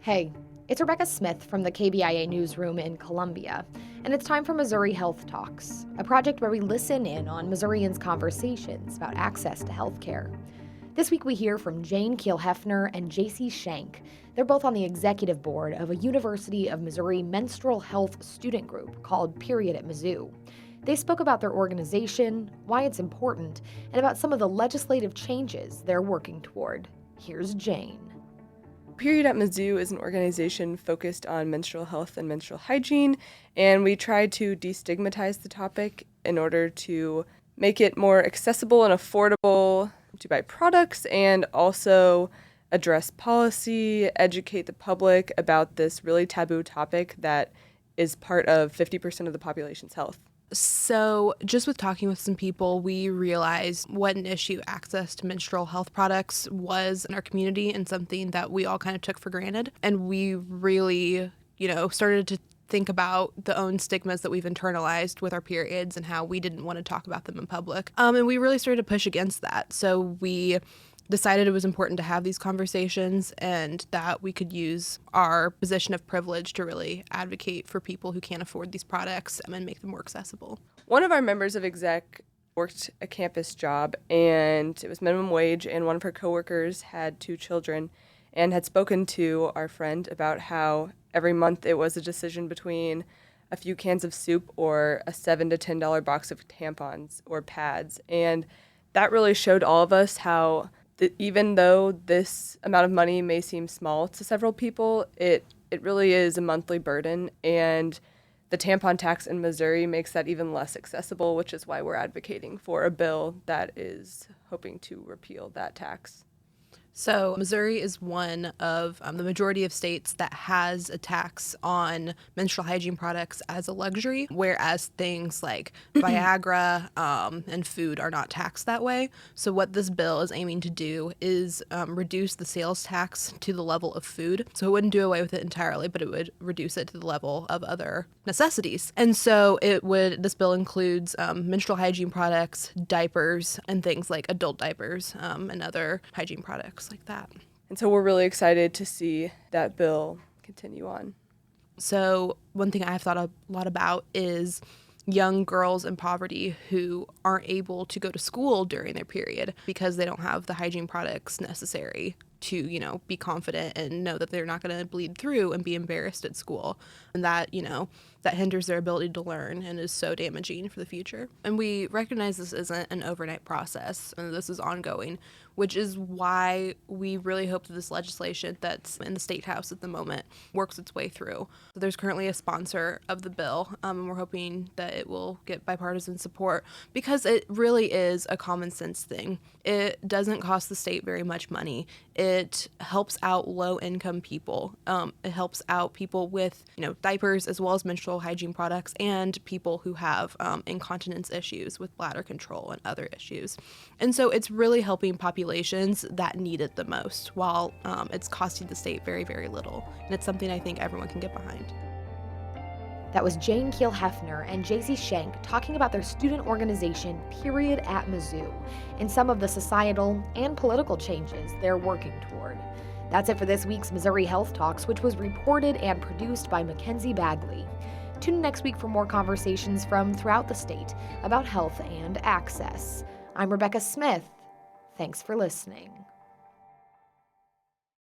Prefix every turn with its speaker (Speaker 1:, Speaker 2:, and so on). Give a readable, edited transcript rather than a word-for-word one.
Speaker 1: Hey, it's Rebecca Smith from the KBIA newsroom in Columbia, and it's time for Missouri Health Talks, a project where we listen in on Missourians' conversations about access to health care. This week we hear from Kielhofner and Jacey Schank. They're both on the executive board of a University of Missouri menstrual health student group called Period at Mizzou. They spoke about their organization, why it's important, and about some of the legislative changes they're working toward. Here's Jane.
Speaker 2: Period at Mizzou is an organization focused on menstrual health and menstrual hygiene, and we try to destigmatize the topic in order to make it more accessible and affordable to buy products, and also address policy, educate the public about this really taboo topic that is part of 50% of the population's health.
Speaker 3: So just with talking with some people, we realized what an issue access to menstrual health products was in our community and something that we all kind of took for granted. And we really, started to think about the own stigmas that we've internalized with our periods and how we didn't want to talk about them in public. And we really started to push against that. So we decided it was important to have these conversations and that we could use our position of privilege to really advocate for people who can't afford these products and make them more accessible.
Speaker 2: One of our members of exec worked a campus job, and it was minimum wage, and one of her coworkers had 2 children and had spoken to our friend about how every month it was a decision between a few cans of soup or a $7 to $10 box of tampons or pads. And that really showed all of us how even though this amount of money may seem small to several people, it really is a monthly burden, and the tampon tax in Missouri makes that even less accessible, which is why we're advocating for a bill that is hoping to repeal that tax.
Speaker 3: So Missouri is one of the majority of states that has a tax on menstrual hygiene products as a luxury, whereas things like Viagra and food are not taxed that way. So what this bill is aiming to do is reduce the sales tax to the level of food. So it wouldn't do away with it entirely, but it would reduce it to the level of other necessities. And so this bill includes menstrual hygiene products, diapers, and things like adult diapers and other hygiene products like that.
Speaker 2: And so we're really excited to see that bill continue on.
Speaker 3: So one thing I've thought a lot about is young girls in poverty who aren't able to go to school during their period because they don't have the hygiene products necessary to, be confident and know that they're not going to bleed through and be embarrassed at school. And that, that hinders their ability to learn and is so damaging for the future. And we recognize this isn't an overnight process and this is ongoing, which is why we really hope that this legislation that's in the State House at the moment works its way through. So there's currently a sponsor of the bill, and we're hoping that it will get bipartisan support because it really is a common sense thing. It doesn't cost the state very much money. It helps out low-income people. It helps out people with, diapers as well as menstrual hygiene products and people who have incontinence issues with bladder control and other issues. And so it's really helping populations that need it the most while it's costing the state very, very little. And it's something I think everyone can get behind.
Speaker 1: That was Kielhofner and Jacey Schank talking about their student organization, Period at Mizzou, and some of the societal and political changes they're working toward. That's it for this week's Missouri Health Talks, which was reported and produced by Mackenzie Bagley. Tune in next week for more conversations from throughout the state about health and access. I'm Rebecca Smith. Thanks for listening.